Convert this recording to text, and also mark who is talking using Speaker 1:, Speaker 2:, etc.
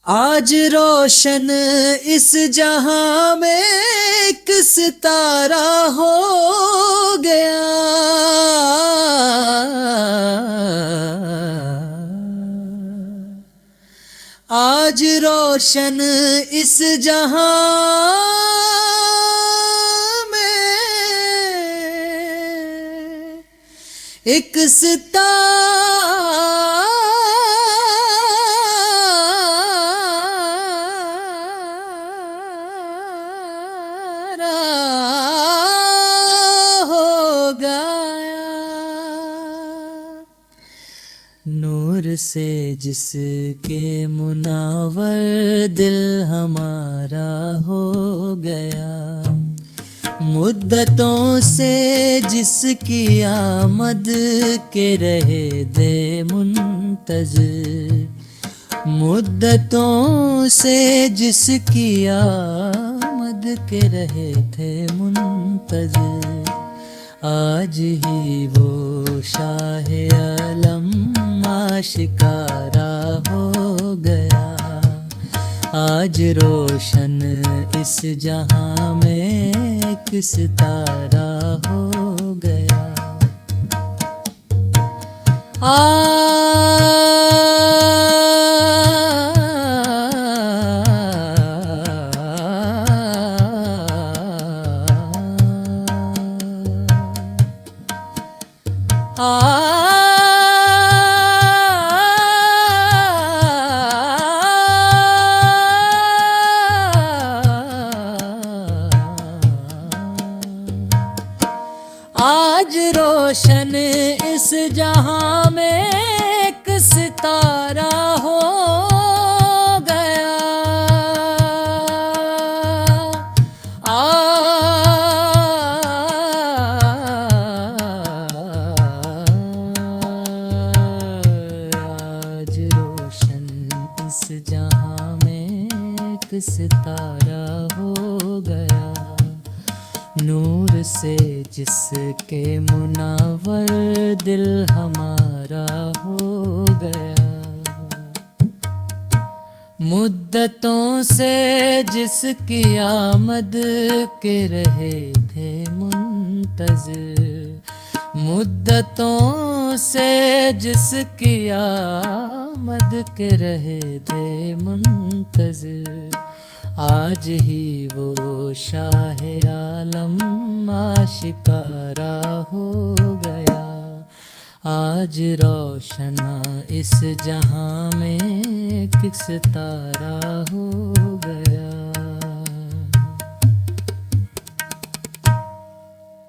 Speaker 1: آج روشن اس جہاں میں ایک ستارہ ہو گیا، آج روشن اس جہاں میں ایک نور سے جس کے منور دل ہمارا ہو گیا، مدتوں سے جس کی آمد کے رہے دے منتظر، مدتوں سے جس کی آمد کے رہے تھے منتظر، آج ہی وہ شاہ عالم آشکارا ہو گیا، آج روشن اس جہاں میں ایک ستارہ ہو گیا۔ آج روشن اس جہاں میں ایک ستارہ ہو گیا، آج روشن اس جہاں میں ایک ستارہ ہو گیا، نور سے جس کے منور دل ہمارا ہو گیا، مدتوں سے جس کی آمد کے رہے تھے منتظر، مدتوں سے جس کی آمد کے رہے تھے منتظر، آج ہی وہ شاہ عالم آشکارا ہو گیا، آج روشن اس جہاں میں ایک ستارہ ہو